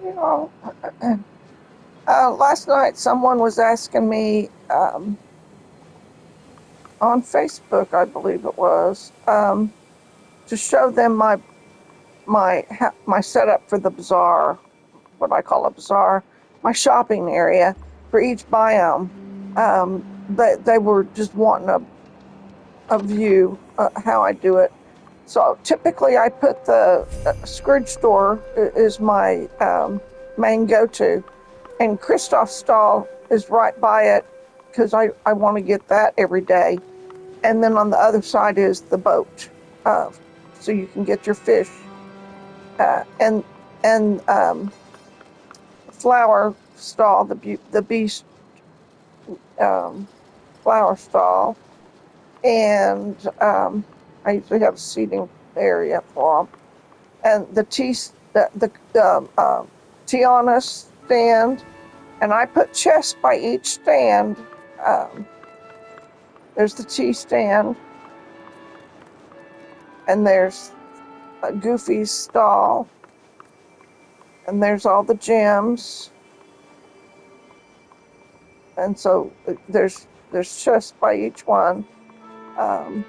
You know, last night someone was asking me on Facebook, I believe it was, to show them my setup for the bazaar, what I call a bazaar, my shopping area for each biome. They were just wanting a view how I do it. So typically, I put the Scrooge store is my main go-to, and Christoph's stall is right by it because I want to get that every day. And then on the other side is the boat, uh, so you can get your fish and flower stall, the beast um, flower stall, and I usually have a seating area for them. And the Tiana stand, and I put chests by each stand. Um, there's the tea stand, and there's a Goofy's stall, and there's all the gems, and so there's chests by each one. Um,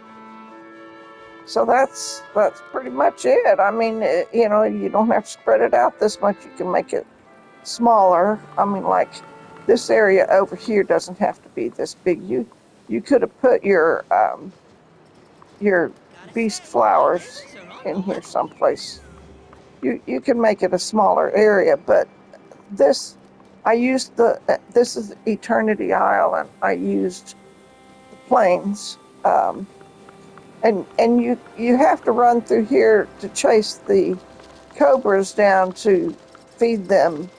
so that's pretty much it. I mean, you don't have to spread it out this much. You can make it smaller. I mean, like this area over here doesn't have to be this big. You could have put your beast flowers in here someplace. You can make it a smaller area, but this I used this is Eternity Island. I used the plains, and you have to run through here to chase the cobras down to feed them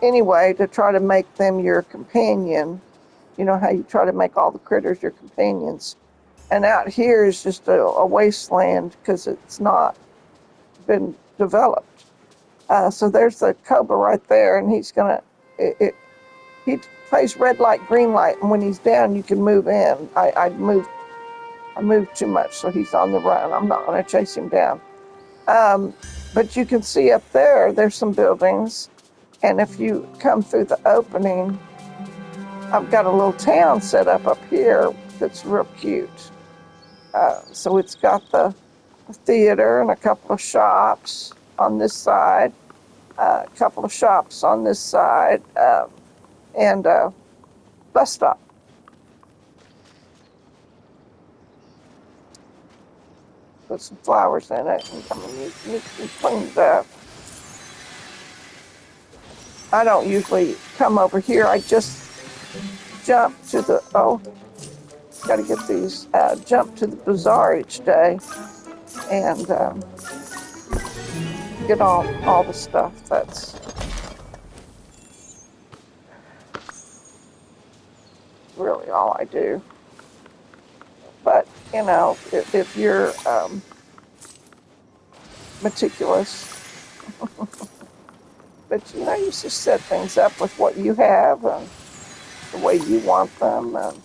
anyway, to try to make them your companion. You know how you try to make all the critters your companions. And out here is just a wasteland because it's not been developed. So there's the cobra right there, and he plays red light, green light, and when he's down, you can move in. I moved too much, so he's on the run. I'm not going to chase him down. Um, but you can see up there, there's some buildings, and if you come through the opening, I've got a little town set up here that's real cute. So it's got the theater and a couple of shops on this side, a couple of shops on this side, and a bus stop. Put some flowers in it, and I mean, you clean that. I don't usually come over here. I just jump to the got to get these. Jump to the bazaar each day and get all the stuff. That's really all I do. But if you're meticulous, but you just set things up with what you have and the way you want them. And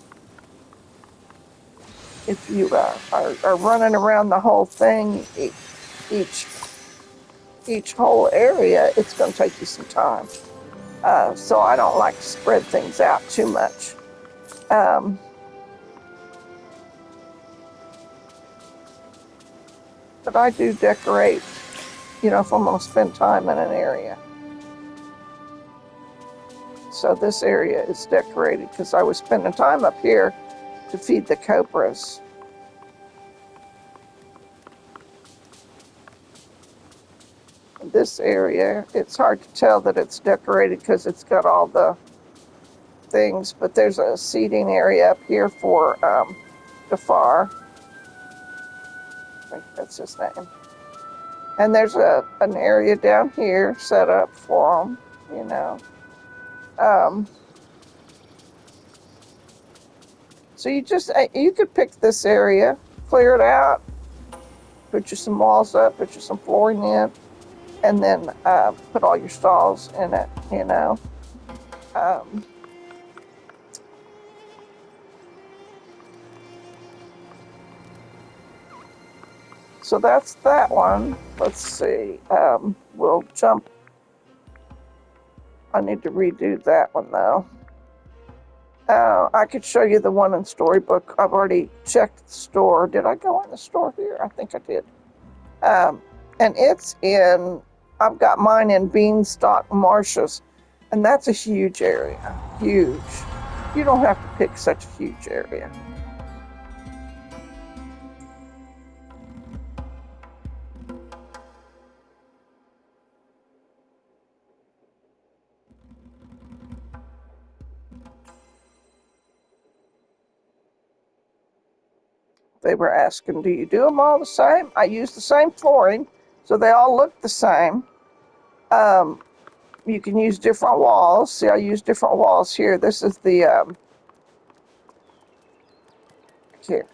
if you are running around the whole thing, each each whole area, it's going to take you some time. So I don't like to spread things out too much. Um, but I do decorate, if I'm going to spend time in an area. So this area is decorated because I was spending time up here to feed the cobras. This area, it's hard to tell that it's decorated because it's got all the things, but there's a seating area up here for Gafar. I think that's his name. And there's an area down here set up for them, you know. Um, so you could pick this area, clear it out, put you some walls up, put you some flooring in, and then put all your stalls in it. Um, so that's that one. Let's see. We'll jump I need to redo that one though. I could show you the one in Storybook. I've already checked the store. Did I go in the store here? I think I did. And it's in, I've got mine in Beanstalk Marshes, and that's a huge area. Huge. You don't have to pick such a huge area. They were asking, do you do them all the same? I use the same flooring, so they all look the same. You can use different walls. See, I use different walls here. This is the,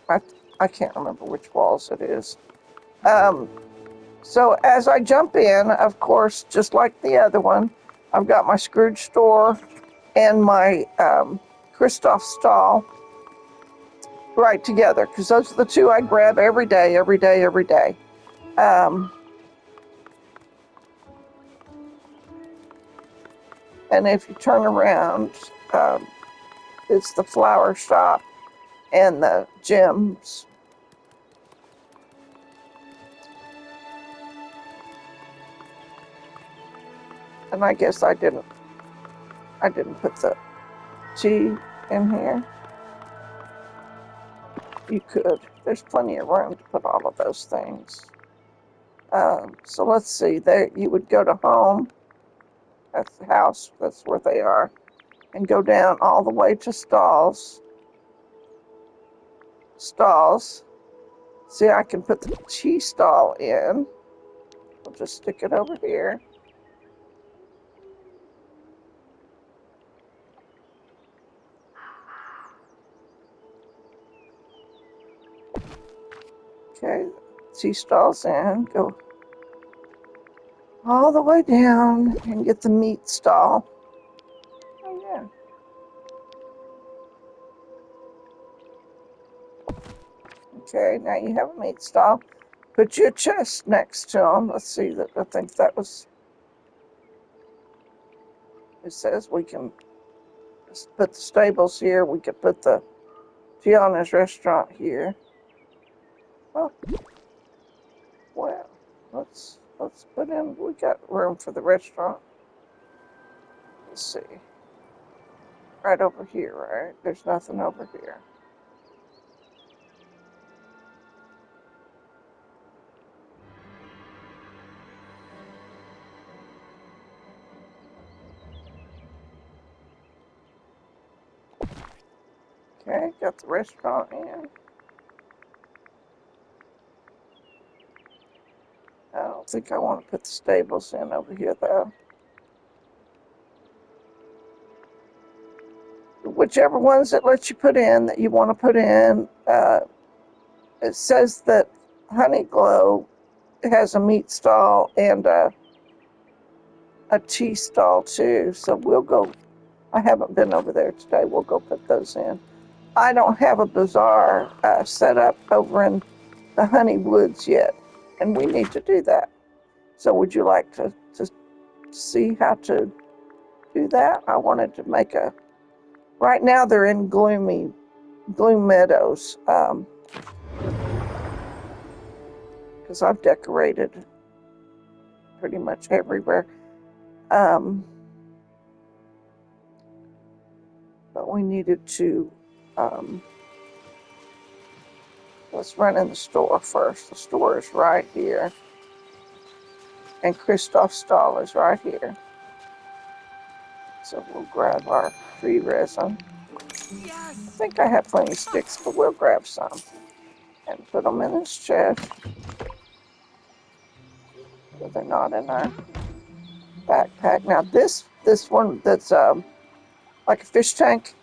I can't remember which walls it is. So as I jump in, of course, just like the other one, I've got my Scrooge door and my Christoph stall right together, because those are the two I grab every day, every day, every day. And if you turn around, it's the flower shop and the gyms. And I guess I didn't put the tea in here. You could. There's plenty of room to put all of those things. So let's see. There, you would go to home. That's the house. That's where they are, and go down all the way to stalls. Stalls. See, I can put the tea stall in. I'll just stick it over here. Okay, tea stalls in. Go all the way down and get the meat stall. Oh yeah. Okay, now you have a meat stall. Put your chest next to them. Let's see, that I think that was, it says we can put the stables here. We could put the Tiana's restaurant here. Oh, well, let's put in, we got room for the restaurant. Let's see. Right over here, right? There's nothing over here. Okay, got the restaurant in. I don't think I want to put the stables in over here though. Whichever ones that let you put in, that you want to put in. It says that Honey Glow has a meat stall and a tea stall too. So we'll go. I haven't been over there today. We'll go put those in. I don't have a bazaar set up over in the Honey Woods yet, and we need to do that. So would you like to see how to do that? I wanted to make a. Right now they're in Gloom Meadows, because I've decorated pretty much everywhere. But we needed to, let's run in the store first. The store is right here. And Christoph's stall is right here. So we'll grab our tree resin. I think I have plenty of sticks, but we'll grab some and put them in this chest. So they're not in our backpack. Now this one that's like a fish tank,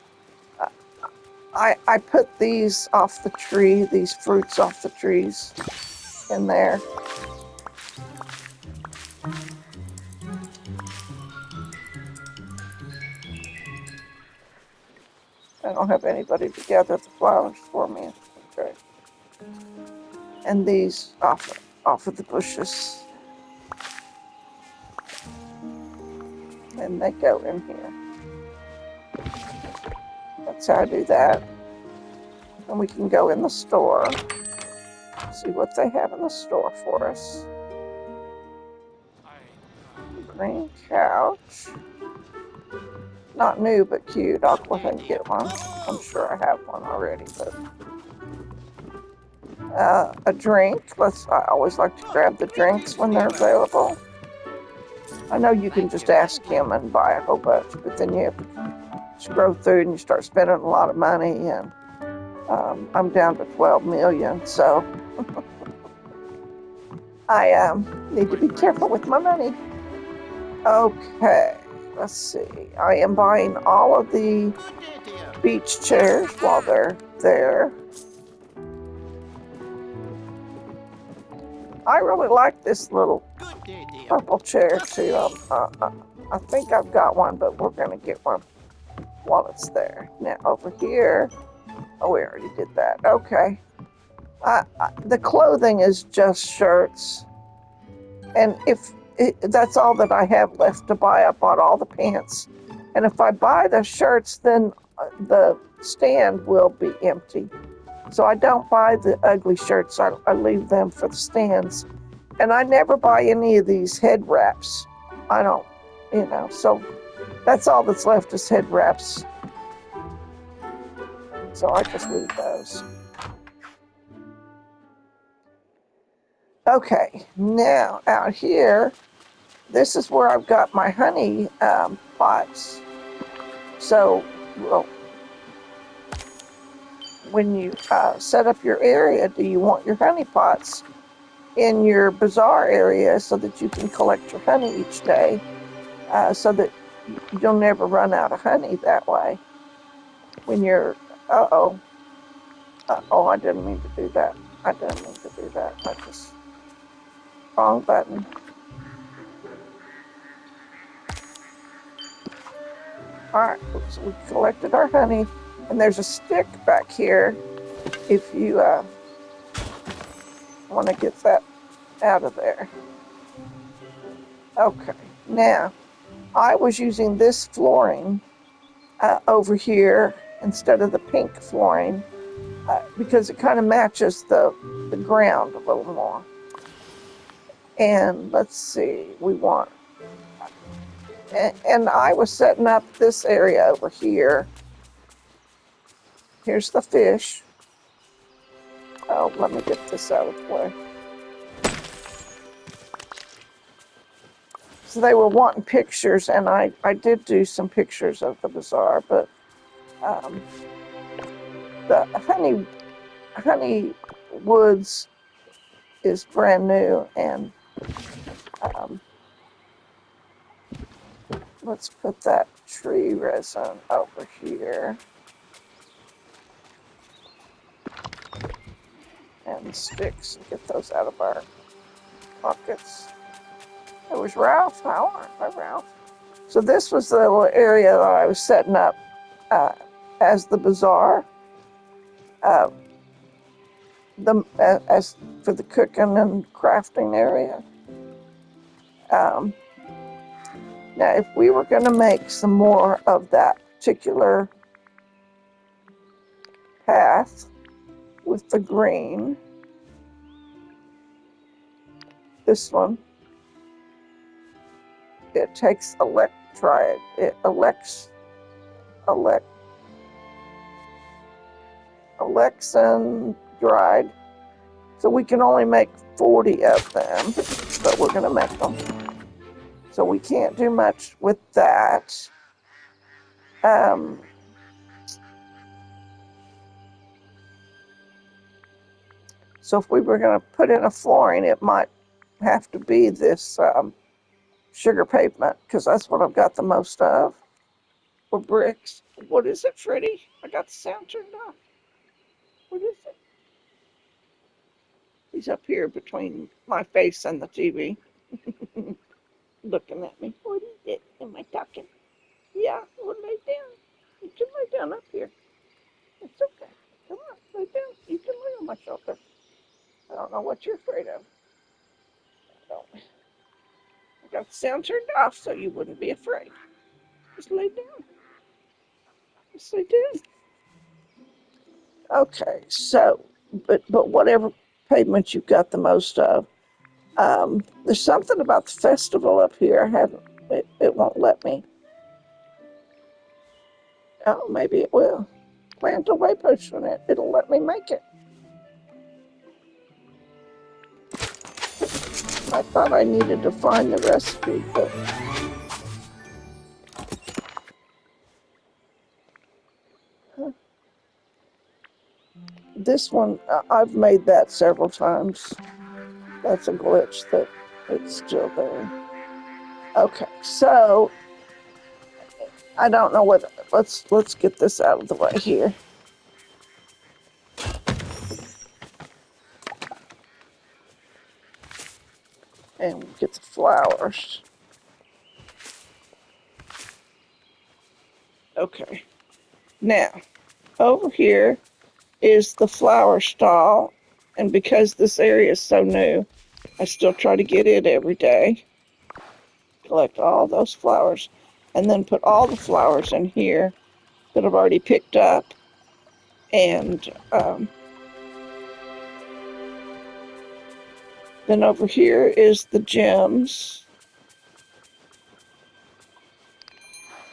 I put these off the tree, these fruits off the trees in there. I don't have anybody to gather the flowers for me. Okay. And these off of the bushes. and they go in here. That's how I do that. And we can go in the store, see what they have in the store for us. Green couch. Not new, but cute. I'll go ahead and get one. I'm sure I have one already, but a drink. I always like to grab the drinks when they're available. I know you can just ask him and buy a whole bunch, but then you have to scroll through and you start spending a lot of money, and I'm down to 12 million, so I need to be careful with my money. Okay, let's see. I am buying all of the beach chairs while they're there. I really like this little purple chair too. I think I've got one, but we're gonna get one while it's there. Now over here, oh, we already did that. Okay. The clothing is just shirts, and if that's all that I have left to buy, I bought all the pants. And if I buy the shirts, then the stand will be empty. So I don't buy the ugly shirts. I leave them for the stands. And I never buy any of these head wraps. I don't, so that's all that's left is head wraps. So I just leave those. Okay, now out here, this is where I've got my honey pots. So, well, when you set up your area, do you want your honey pots in your bazaar area so that you can collect your honey each day, so that you'll never run out of honey that way? When you're, uh-oh, I didn't mean to do that. I just, wrong button. All right, so we collected our honey, and there's a stick back here if you want to get that out of there. Okay, now I was using this flooring over here instead of the pink flooring because it kind of matches the ground a little more. And let's see, we want, and I was setting up this area over here. Here's the fish. Oh, let me get this out of the way. So they were wanting pictures, and I did do some pictures of the bazaar, but the honey woods is brand new, and let's put that tree resin over here, and sticks, and get those out of our pockets. It was Ralph. How are you, Ralph? So this was the little area that I was setting up as the bazaar, uh, as for the cooking and crafting area. Now, if we were going to make some more of that particular path with the green, this one, it takes electride. It Alexan dried. So we can only make 40 of them, but we're going to make them. So we can't do much with that. So if we were going to put in a flooring, it might have to be this sugar pavement, because that's what I've got the most of. Or bricks. What is it, Freddie? I got the sound turned off. What is it? He's up here between my face and the TV, looking at me. What is it? Am I talking? Yeah, well, lay down. You can lay down up here. It's okay. Come on, lay down. You can lay on my shoulder. I don't know what you're afraid of. I got the sound turned off so you wouldn't be afraid. Just lay down. Just lay down. Okay, so, but whatever pavement you've got the most of, there's something about the festival up here. I haven't. It won't let me. Oh, maybe it will. Plant a waypost on it. It'll let me make it. I thought I needed to find the recipe, but this one, I've made that several times. That's a glitch that it's still there. Okay, so I don't know what. Let's get this out of the way here. And get the flowers. Okay. Now, over here is the flower stall. And because this area is so new, I still try to get it every day. Collect all those flowers. And then put all the flowers in here that I've already picked up. And then over here is the gems.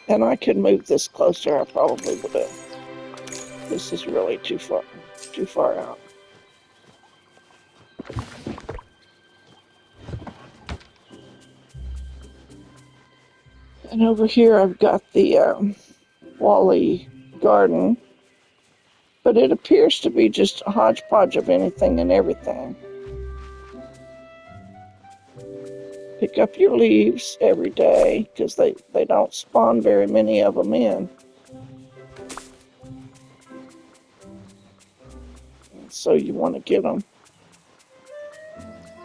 And I could move this closer. I probably would have. This is really too far out. And over here I've got the Wally garden, but it appears to be just a hodgepodge of anything and everything. Pick up your leaves every day because they don't spawn very many of them in. And so you want to get them.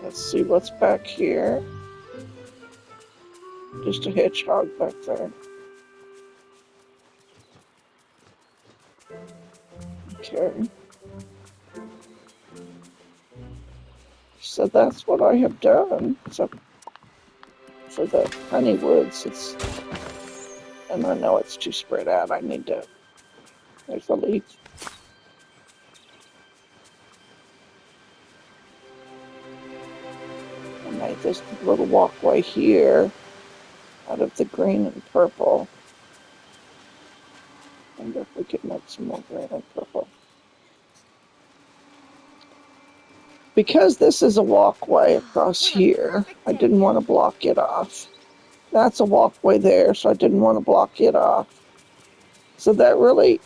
Let's see what's back here. Just a hedgehog back there. Okay. So that's what I have done. So for the honey woods, and I know it's too spread out. I need to, there's the leaf. I made this little walkway here out of the green and purple. I wonder if we could make some more green and purple. Because this is a walkway across here, I didn't want to block it off. That's a walkway there, so I didn't want to block it off. So that really,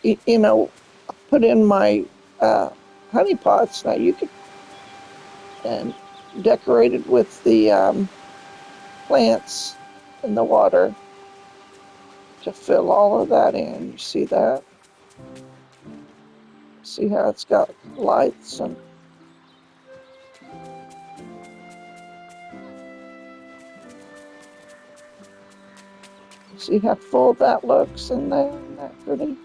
put in my honey pots. Now you could and decorate it with the plants in the water to fill all of that in. You see that? See how it's got lights and see how full that looks in there? Isn't that pretty?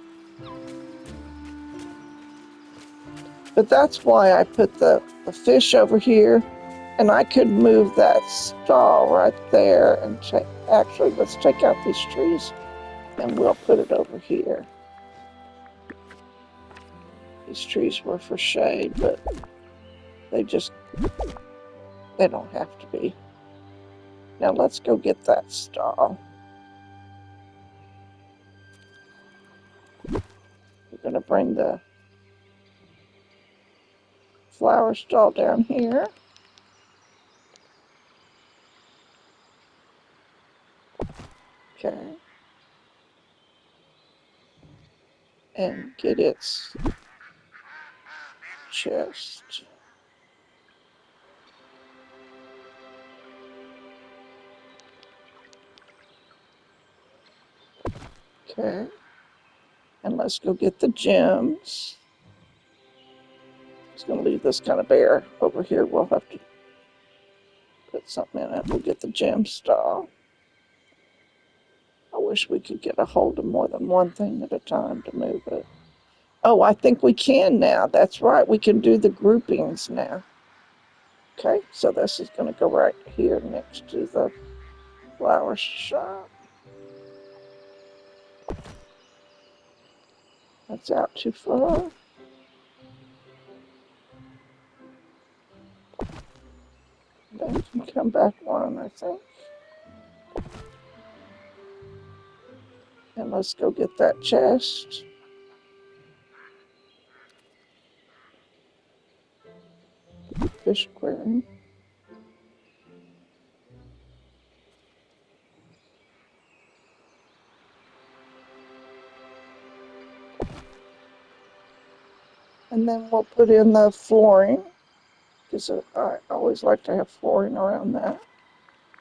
But that's why I put the fish over here, and I could move that stall right there and actually, let's take out these trees and we'll put it over here. These trees were for shade, but they don't have to be. Now let's go get that stall. We're gonna bring the flower stall down here. Okay. And get its chest. Okay. And let's go get the gems. Just gonna leave this kind of bare over here. We'll have to put something in it. We'll get the gem stall. I wish we could get a hold of more than one thing at a time to move it. Oh, I think we can now. That's right. We can do the groupings now. Okay, so this is going to go right here next to the flower shop. That's out too far. Then you can come back one, I think. And let's go get that chest. Fish aquarium. And then we'll put in the flooring, because I always like to have flooring around that.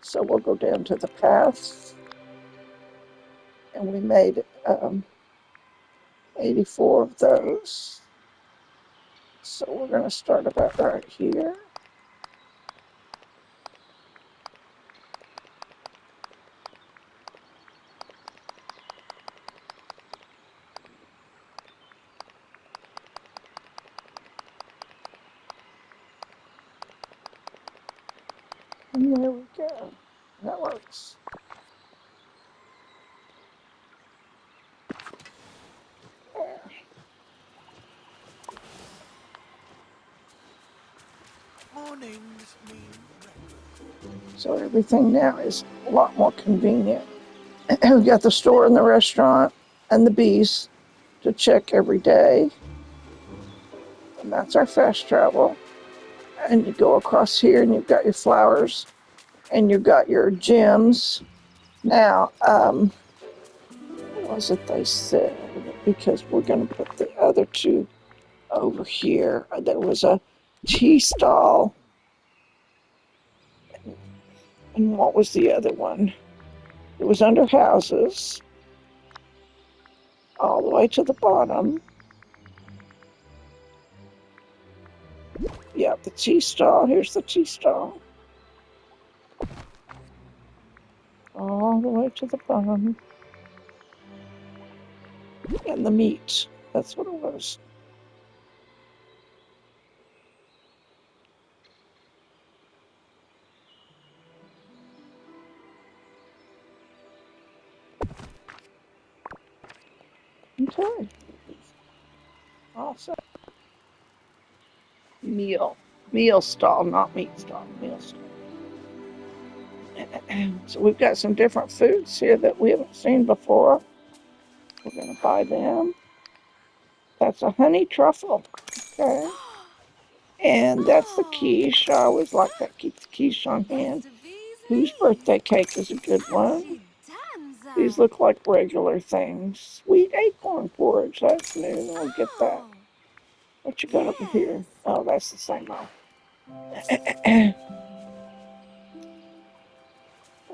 So we'll go down to the paths. And we made 84 of those. So we're going to start about right here. And there we go. That works. There. Mornings mean breakfast. So everything now is a lot more convenient. We've got the store and the restaurant and the bees to check every day. And that's our fast travel. And you go across here and you've got your flowers and you've got your gems. Now, what was it they said? Because we're going to put the other two over here. There was a tea stall. And what was the other one? It was under houses, all the way to the bottom. Yeah, the tea stall. Here's the tea stall. All the way to the bottom. And the meat. That's what it was. Okay. Awesome. Meal. Meal stall, not meat stall. Meal stall. So we've got some different foods here that we haven't seen before. We're going to buy them. That's a honey truffle. Okay. And that's the quiche. I always like that. Keep the quiche on hand. Whose birthday cake is a good one? These look like regular things. Sweet acorn porridge. That's new. I'll get that. What you got over here? Oh, that's the same one.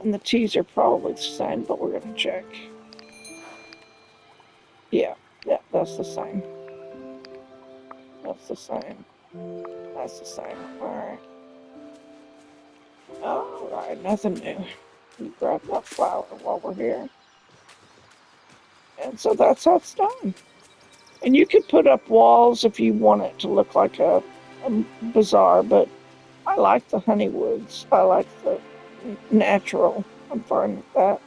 And the teas are probably the same, but we're going to check. Yeah, that's the same. That's the same. That's the same. All right, nothing new. You grab that flour while we're here. And so that's how it's done. And you could put up walls if you want it to look like a bazaar, but I like the honey woods. I like the natural. I'm fine with that.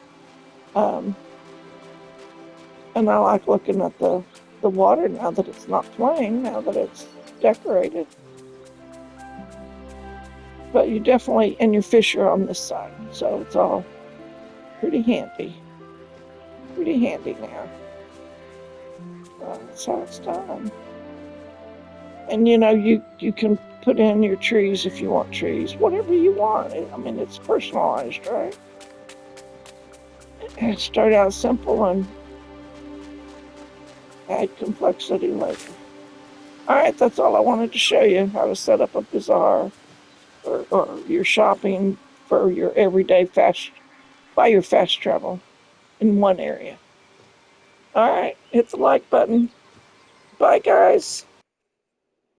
And I like looking at the water now that it's not plain, now that it's decorated. But you definitely, and your fish are on this side, so it's all pretty handy. Pretty handy now. That's how it's done. And you know, you can put in your trees if you want trees, whatever you want. I mean, it's personalized, right? And start out simple and add complexity later. All right, that's all I wanted to show you, how to set up a bazaar or your shopping for your everyday buy your fast travel in one area. All right, hit the like button. Bye, guys.